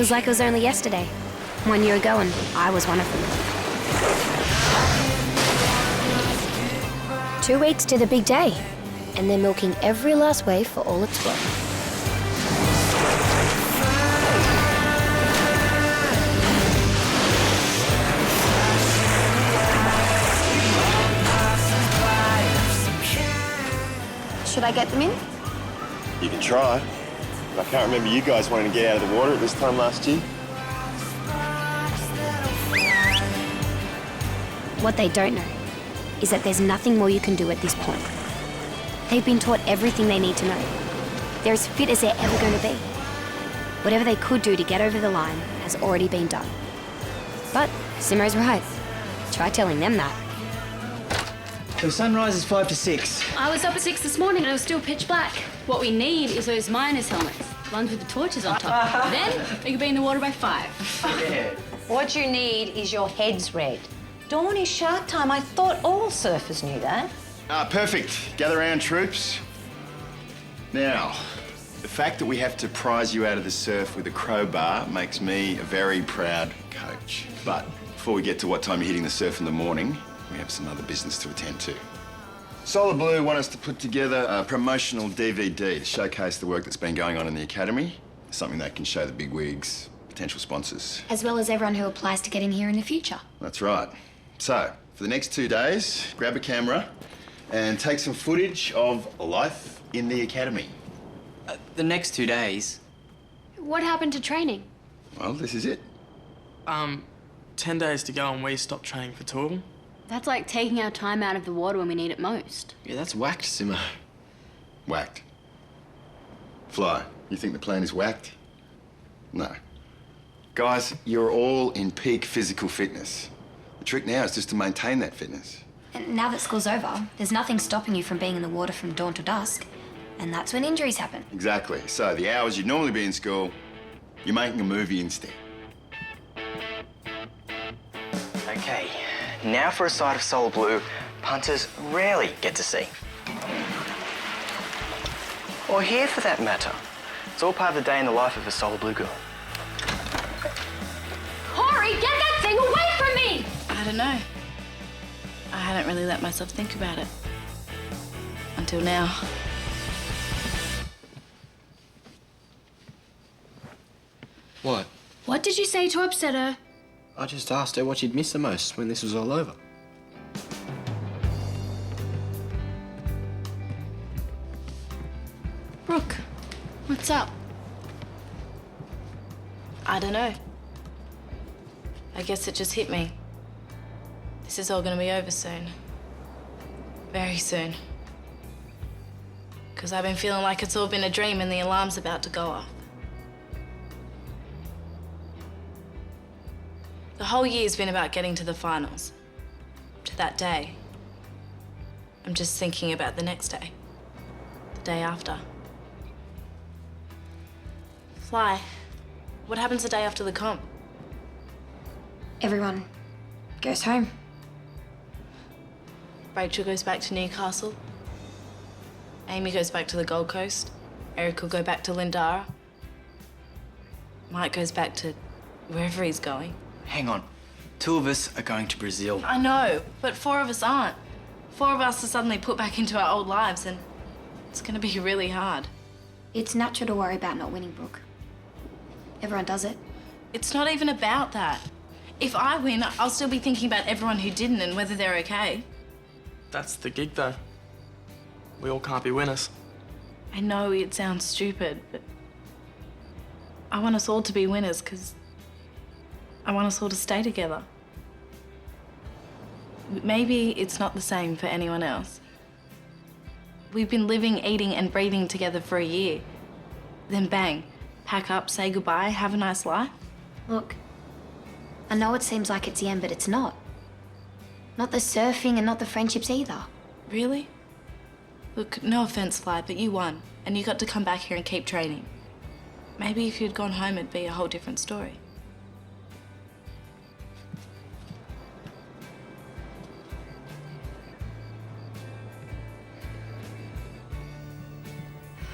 Feels like it was only yesterday. 1 year ago, and I was one of them. 2 weeks to the big day, and they're milking every last wave for all it's worth. Should I get them in? You can try. I can't remember you guys wanting to get out of the water at this time last year. What they don't know is that there's nothing more you can do at this point. They've been taught everything they need to know. They're as fit as they're ever going to be. Whatever they could do to get over the line has already been done. But Simmo's right. Try telling them that. The sunrise is 5 to 6. I was up at 6 this morning and it was still pitch black. What we need is those miners' helmets, ones with the torches on top. Then we could be in the water by 5. Yeah. What you need is your heads red. Dawn is shark time. I thought all surfers knew that. Perfect. Gather round, troops. Now, the fact that we have to prize you out of the surf with a crowbar makes me a very proud coach. But before we get to what time you're hitting the surf in the morning, we have some other business to attend to. Solar Blue want us to put together a promotional DVD to showcase the work that's been going on in the academy, something that can show the big wigs, potential sponsors. As well as everyone who applies to get in here in the future. That's right. So, for the next 2 days, grab a camera and take some footage of life in the academy. The next 2 days? What happened to training? Well, this is it. 10 days to go and we stopped training for 2 of them. That's like taking our time out of the water when we need it most. Yeah, that's whacked, Simmo. Whacked. Fly, you think the plan is whacked? No. Guys, you're all in peak physical fitness. The trick now is just to maintain that fitness. And now that school's over, there's nothing stopping you from being in the water from dawn to dusk. And that's when injuries happen. Exactly. So the hours you'd normally be in school, you're making a movie instead. Okay, now for a sight of Solar Blue punters rarely get to see. Or here for that matter. It's all part of the day in the life of a Solar Blue girl. Hori, get that thing away from me! I don't know. I hadn't really let myself think about it. Until now. What? What did you say to upset her? I just asked her what she'd miss the most when this was all over. Brooke, what's up? I don't know. I guess it just hit me. This is all gonna be over soon. Very soon. Because I've been feeling like it's all been a dream and the alarm's about to go off. The whole year's been about getting to the finals. To that day. I'm just thinking about the next day. The day after. Fly, what happens the day after the comp? Everyone goes home. Rachel goes back to Newcastle. Amy goes back to the Gold Coast. Eric will go back to Lindara. Mike goes back to wherever he's going. Hang on. 2 of us are going to Brazil. I know, but 4 of us aren't. 4 of us are suddenly put back into our old lives and it's gonna be really hard. It's natural to worry about not winning, Brooke. Everyone does it. It's not even about that. If I win, I'll still be thinking about everyone who didn't and whether they're okay. That's the gig, though. We all can't be winners. I know it sounds stupid, but I want us all to be winners because I want us all to stay together. Maybe it's not the same for anyone else. We've been living, eating and breathing together for a year. Then bang, pack up, say goodbye, have a nice life. Look, I know it seems like it's the end, but it's not. Not the surfing and not the friendships either. Really? Look, no offense, Fly, but you won. And you got to come back here and keep training. Maybe if you'd gone home, it'd be a whole different story.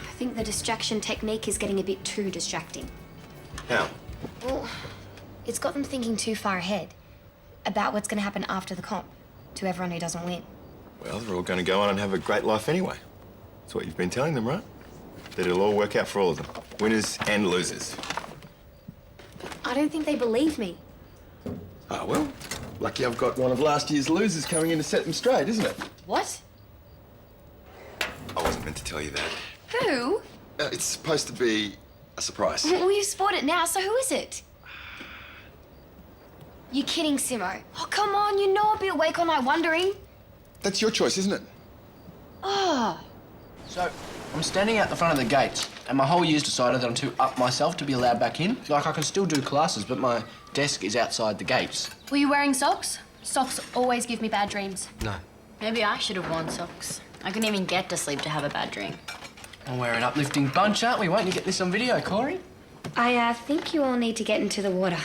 I think the distraction technique is getting a bit too distracting. How? Well, it's got them thinking too far ahead about what's going to happen after the comp to everyone who doesn't win. Well, they're all going to go on and have a great life anyway. That's what you've been telling them, right? That it'll all work out for all of them. Winners and losers. I don't think they believe me. Oh, well, lucky I've got one of last year's losers coming in to set them straight, isn't it? What? I wasn't meant to tell you that. Who? It's supposed to be a surprise. Well, you spot it now, so who is it? You kidding, Simmo? Oh, come on, you know I'll be awake all night wondering. That's your choice, isn't it? Oh. So, I'm standing out the front of the gates, and my whole year's decided that I'm too up myself to be allowed back in. Like, I can still do classes, but my desk is outside the gates. Were you wearing socks? Socks always give me bad dreams. No. Maybe I should have worn socks. I couldn't even get to sleep to have a bad dream. Well, we're an uplifting bunch, aren't we? Won't you get this on video, Corey? I think you all need to get into the water.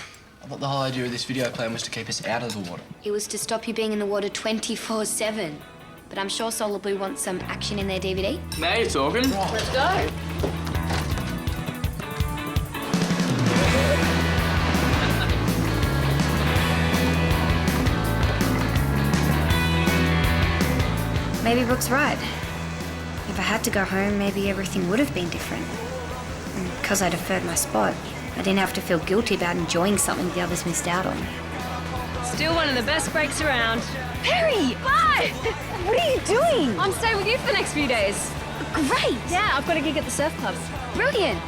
I thought the whole idea of this video plan was to keep us out of the water. It was to stop you being in the water 24/7. But I'm sure Solar Blue wants some action in their DVD. Now you're talking. Let's go. Maybe Brooke's right. If I had to go home, maybe everything would have been different. Because I deferred my spot, I didn't have to feel guilty about enjoying something the others missed out on. Still one of the best breaks around. Perri! Bye! What are you doing? I'm staying with you for the next few days. Great! Yeah, I've got a gig at the surf club. Brilliant!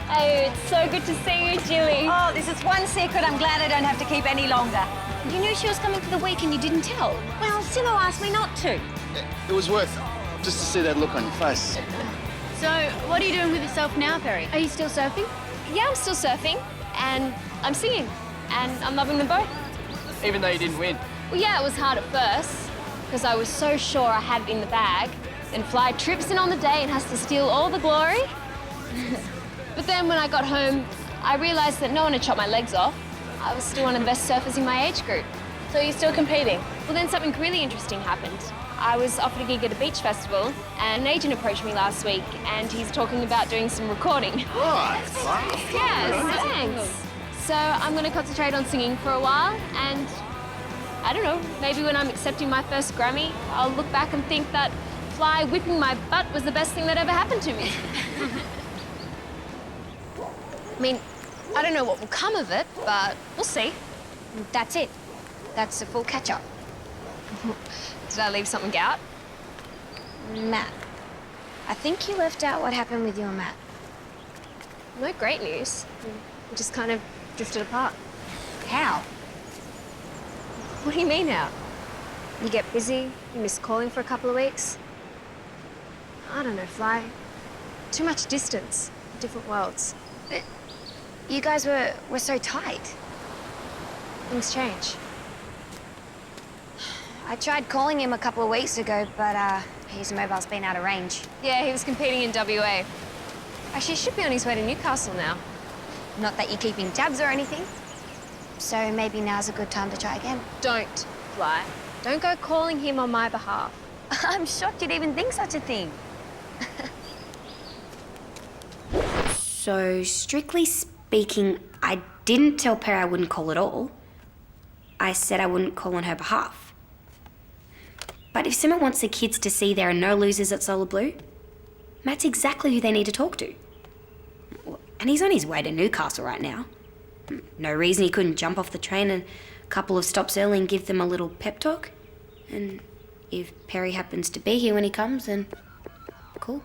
Oh, it's so good to see you, Jilly. Oh, this is one secret I'm glad I don't have to keep any longer. You knew she was coming for the week and you didn't tell. Well, Simmo asked me not to. It was worth it, just to see that look on your face. So, what are you doing with yourself now, Perri? Are you still surfing? Yeah, I'm still surfing, and I'm singing, and I'm loving them both. Even though you didn't win. Well, yeah, it was hard at first, because I was so sure I had it in the bag. Then Fly trips in on the day and has to steal all the glory. But then when I got home, I realised that no one had chopped my legs off. I was still one of the best surfers in my age group. So you're still competing? Well, then something really interesting happened. I was offered a gig at a beach festival, and an agent approached me last week, and he's talking about doing some recording. Right. Yes, thanks. So I'm going to concentrate on singing for a while, and I don't know, maybe when I'm accepting my first Grammy, I'll look back and think that Fly whipping my butt was the best thing that ever happened to me. I mean, I don't know what will come of it, but we'll see. That's it. That's a full catch-up. Did I leave something out? Matt. I think you left out what happened with you and Matt. No great news. We just kind of drifted apart. How? What do you mean how? You get busy, you miss calling for a couple of weeks. I don't know, Fly. Too much distance, different worlds. But you guys were so tight. Things change. I tried calling him a couple of weeks ago, but his mobile's been out of range. Yeah, he was competing in WA. Actually, he should be on his way to Newcastle now. Not that you're keeping tabs or anything. So maybe now's a good time to try again. Don't, Fly. Don't go calling him on my behalf. I'm shocked you'd even think such a thing. So, strictly speaking, I didn't tell Perri I wouldn't call at all. I said I wouldn't call on her behalf. But if Simmo wants the kids to see there are no losers at Solar Blue, Matt's exactly who they need to talk to. And he's on his way to Newcastle right now. No reason he couldn't jump off the train a couple of stops early and give them a little pep talk. And if Perri happens to be here when he comes, then cool.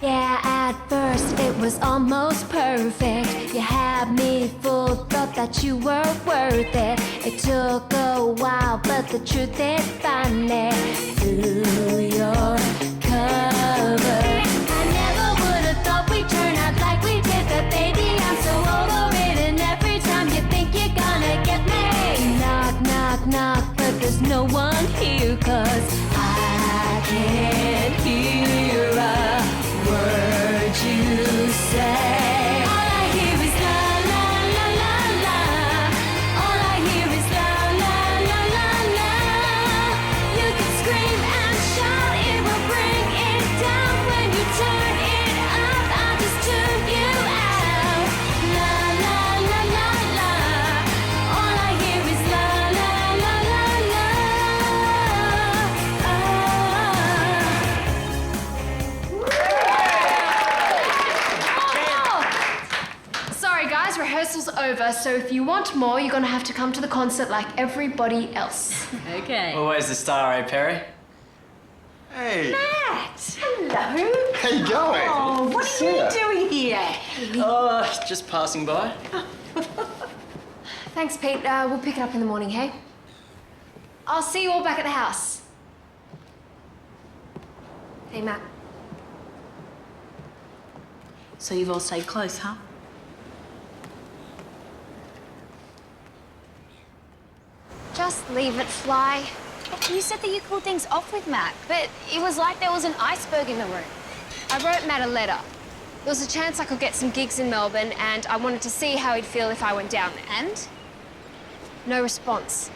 Yeah, at first it was almost perfect. You had me full, thought that you were worth it. It took a while, but the truth is finally through your cover. I never would have thought we'd turn out like we did, but baby, I'm so over it. And every time you think you're gonna get me, knock, knock, knock, but there's no one here, 'cause I can't hear a word you say. All I hear is la la la la la. All I hear is la la la la la. over, so if you want more, you're gonna have to come to the concert like everybody else. Okay. Always the star, eh, Perri? Hey, Matt, hello. how you going? Oh, what are you doing here? Oh, just passing by. Thanks, Pete. We'll pick it up in the morning, hey? I'll see you all back at the house. Hey, Matt. So you've all stayed close, huh? Just leave it, Fly. You said that you called things off with Matt, but it was like there was an iceberg in the room. I wrote Matt a letter. There was a chance I could get some gigs in Melbourne, and I wanted to see how he'd feel if I went down there. And? No response.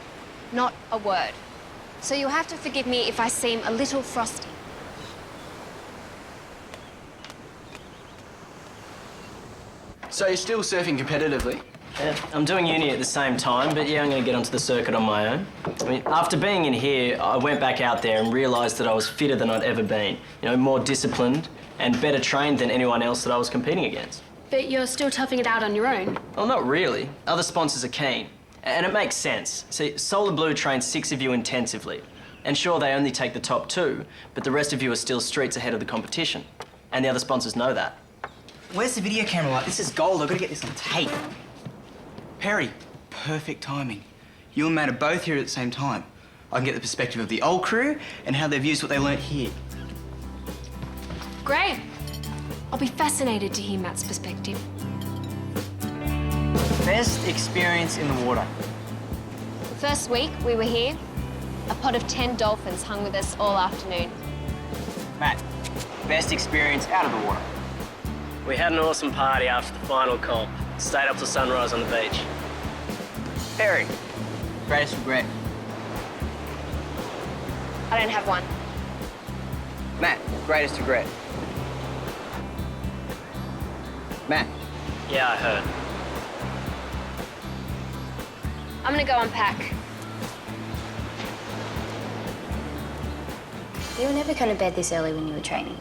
Not a word. So you'll have to forgive me if I seem a little frosty. So you're still surfing competitively? Yeah, I'm doing uni at the same time, but yeah, I'm going to get onto the circuit on my own. I mean, after being in here, I went back out there and realised that I was fitter than I'd ever been. You know, more disciplined and better trained than anyone else that I was competing against. But you're still toughing it out on your own. Well, not really. Other sponsors are keen. And it makes sense. See, Solar Blue trains 6 of you intensively. And sure, they only take the top 2, but the rest of you are still streets ahead of the competition. And the other sponsors know that. Where's the video camera light? This is gold. I've got to get this on tape. Perri, perfect timing. You and Matt are both here at the same time. I can get the perspective of the old crew and how they've used what they learnt here. Great. I'll be fascinated to hear Matt's perspective. Best experience in the water. First week we were here, a pod of 10 dolphins hung with us all afternoon. Matt, best experience out of the water. We had an awesome party after the final comp. Stayed up till sunrise on the beach. Perri, greatest regret. I don't have one. Matt, greatest regret. Matt. Yeah, I heard. I'm gonna go unpack. You were never going to bed this early when you were training.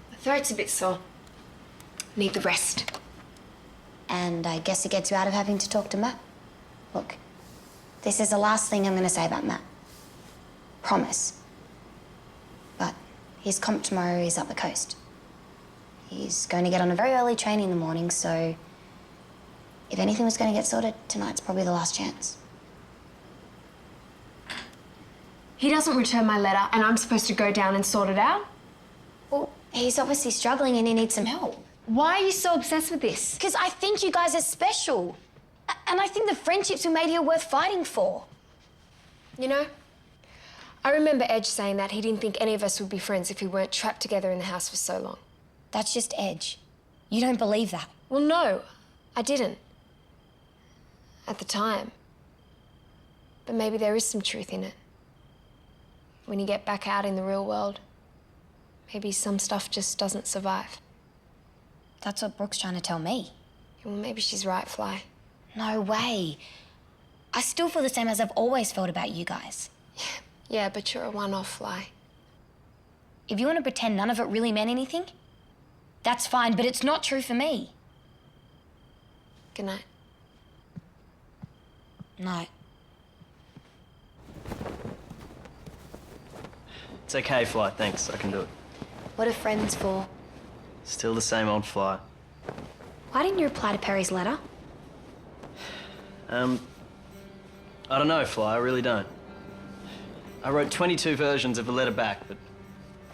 My throat's a bit sore. Need the rest. And I guess it gets you out of having to talk to Matt. Look, this is the last thing I'm going to say about Matt. Promise. But his comp tomorrow is up the coast. He's going to get on a very early train in the morning, so if anything was going to get sorted, tonight's probably the last chance. He doesn't return my letter, and I'm supposed to go down and sort it out? Well, he's obviously struggling and he needs some help. Why are you so obsessed with this? Because I think you guys are special. And I think the friendships we made here are worth fighting for. You know, I remember Edge saying that he didn't think any of us would be friends if we weren't trapped together in the house for so long. That's just Edge. You don't believe that. Well, no, I didn't. At the time. But maybe there is some truth in it. When you get back out in the real world, maybe some stuff just doesn't survive. That's what Brooke's trying to tell me. Well, maybe she's right, Fly. No way. I still feel the same as I've always felt about you guys. Yeah, but you're a one-off, Fly. If you want to pretend none of it really meant anything, that's fine, but it's not true for me. Good night. No. It's okay, Fly, thanks. I can do it. What are friends for? Still the same old Fly. Why didn't you reply to Perri's letter? I don't know, Fly, I really don't. I wrote 22 versions of the letter back, but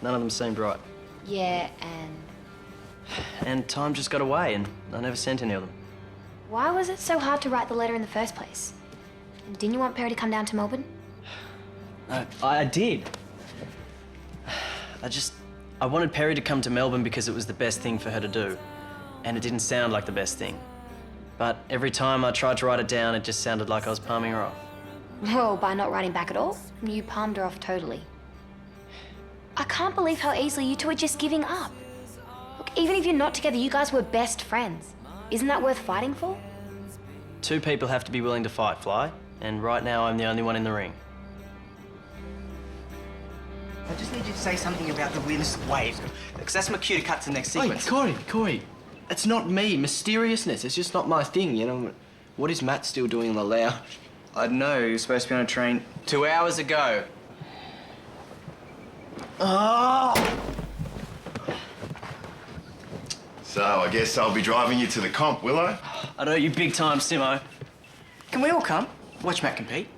none of them seemed right. Yeah, And time just got away, and I never sent any of them. why was it so hard to write the letter in the first place? And didn't you want Perri to come down to Melbourne? No, I did. I wanted Perri to come to Melbourne because it was the best thing for her to do. And it didn't sound like the best thing. But every time I tried to write it down, it just sounded like I was palming her off. Well, by not writing back at all, you palmed her off totally. I can't believe how easily you two are just giving up. Look, even if you're not together, you guys were best friends. Isn't that worth fighting for? 2 people have to be willing to fight, Fly. And right now, I'm the only one in the ring. I just need you to say something about the winds waves, because that's my cue to cut to the next sequence. Hey, Corey. It's not me. Mysteriousness. It's just not my thing, you know. What is Matt still doing in the lounge? I don't know. He was supposed to be on a train 2 hours ago. Oh! So, I guess I'll be driving you to the comp, will I? I know you big time, Simmo. Can we all come? Watch Matt compete.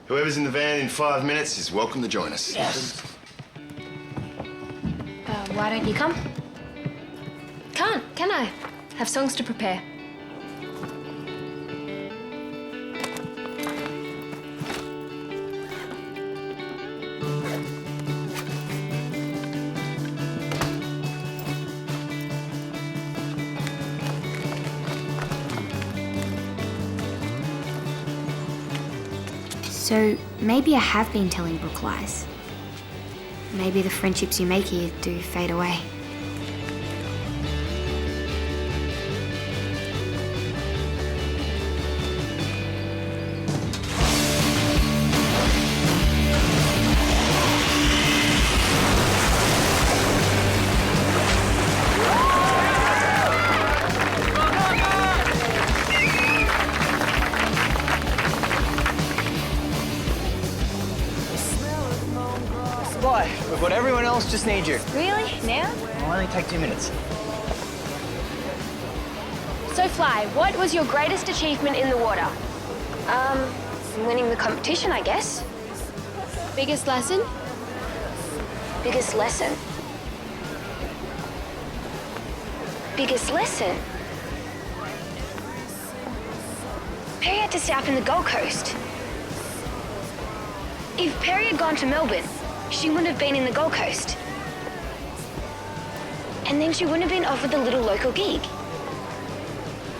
Whoever's in the van in 5 minutes is welcome to join us. Yes. Why don't you come? Can't, can I? Have songs to prepare. So maybe I have been telling Brooke lies. Maybe the friendships you make here do fade away. Bye. We've got everyone else just need you. Really? Now? It'll only take 2 minutes. So, Fly, what was your greatest achievement in the water? Winning the competition, I guess. Biggest lesson? Biggest lesson. Biggest lesson. Perri had to stay up in the Gold Coast. If Perri had gone to Melbourne, she wouldn't have been in the Gold Coast. And then she wouldn't have been offered the little local gig.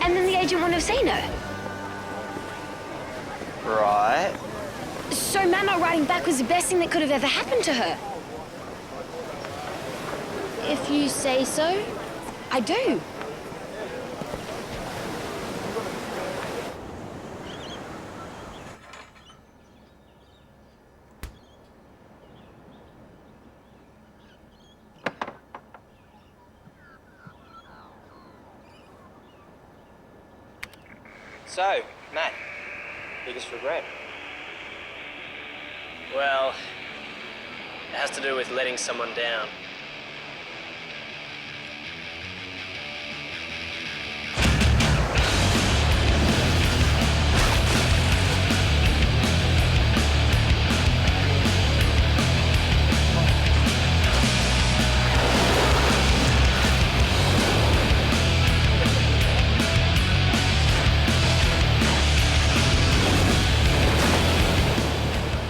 And then the agent wouldn't have seen her. Right. So Matt not writing back was the best thing that could have ever happened to her. If you say so. I do. So, Matt, biggest regret? Well, it has to do with letting someone down.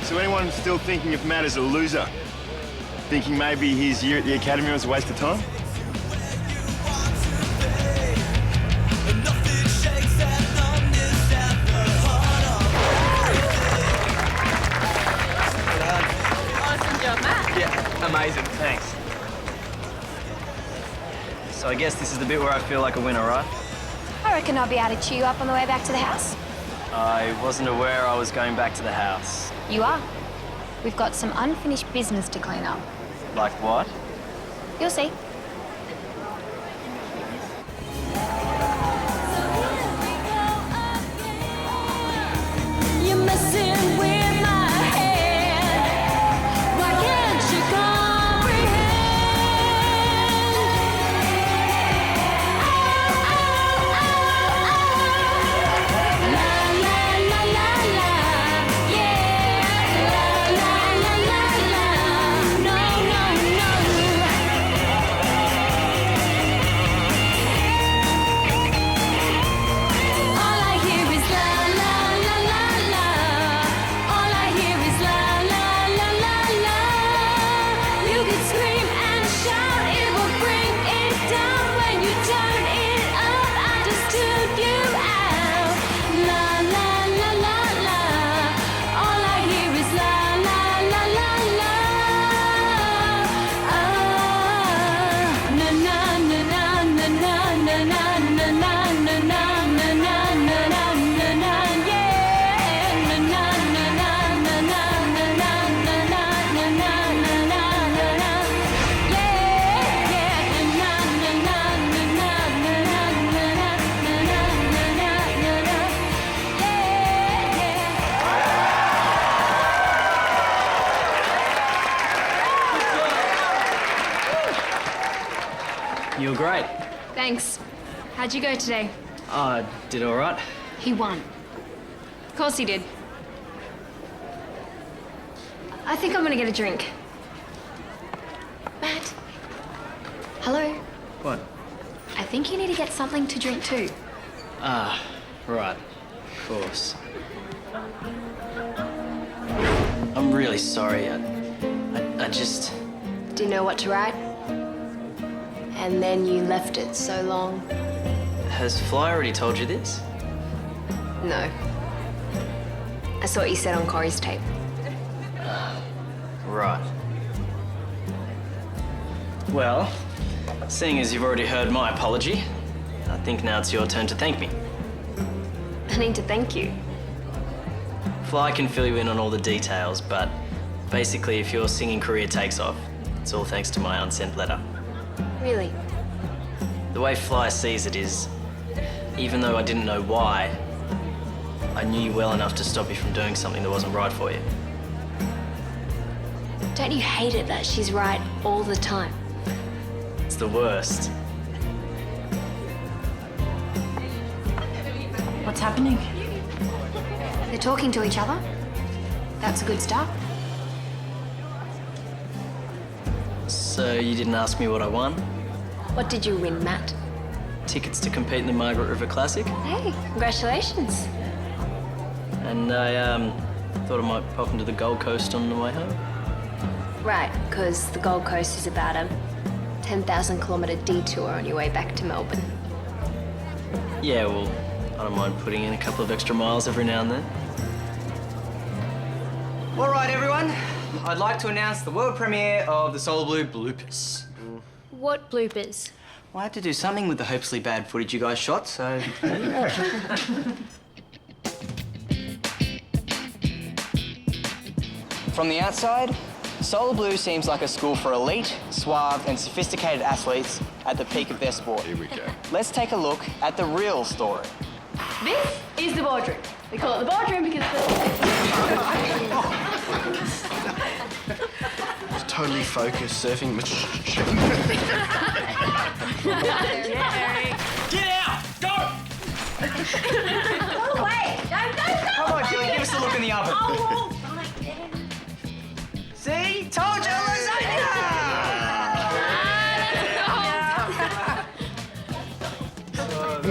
So anyone still thinking of Matt as a loser? Thinking maybe his year at the academy was a waste of time? Awesome job, Matt. Yeah, amazing. Thanks. So I guess this is the bit where I feel like a winner, right? I reckon I'll be able to cheer you up on the way back to the house. I wasn't aware I was going back to the house. You are. We've got some unfinished business to clean up. Like what? You'll see. You're messing with my head. Why can't you comprehend? La la la la la, yeah. La la la la la, no no no. You were great. Thanks. How'd you go today? I did all right. He won. Of course he did. I think I'm gonna get a drink. Matt. Hello. What? I think you need to get something to drink too. Ah, right. Of course. I'm really sorry. I just... Didn't know what to write. And then you left it so long. Has Fly already told you this? No. I saw what you said on Corey's tape. Right. Well, seeing as you've already heard my apology, I think now it's your turn to thank me. I need to thank you. Fly can fill you in on all the details, but basically if your singing career takes off, it's all thanks to my unsent letter. Really? The way Fly sees it is, even though I didn't know why, I knew you well enough to stop you from doing something that wasn't right for you. Don't you hate it that she's right all the time? It's the worst. What's happening? They're talking to each other. That's a good start. So you didn't ask me what I won? What did you win, Matt? Tickets to compete in the Margaret River Classic. Hey, congratulations. And I thought I might pop into the Gold Coast on the way home. Right, because the Gold Coast is about a 10,000 kilometre detour on your way back to Melbourne. Yeah, well, I don't mind putting in a couple of extra miles every now and then. All right, everyone. I'd like to announce the world premiere of the Soul Blue bloopers. What bloopers? Well, I had to do something with the hopelessly bad footage you guys shot, so... From the outside, Solar Blue seems like a school for elite, suave and sophisticated athletes at the peak of their sport. Here we go. Let's take a look at the real story. This is the boardroom. We call it the boardroom because Totally focused, surfing. Get out! Go! Go away! Go! Come on, Jilly, give us a look in the oven. Oh, See? Told you, lasagna!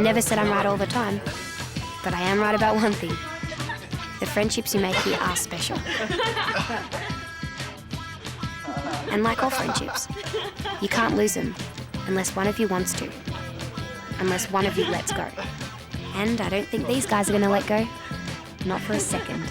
Never said I'm right all the time, but I am right about one thing. The friendships you make here are special. And like all friendships, you can't lose them unless one of you wants to, unless one of you lets go. And I don't think these guys are going to let go, not for a second.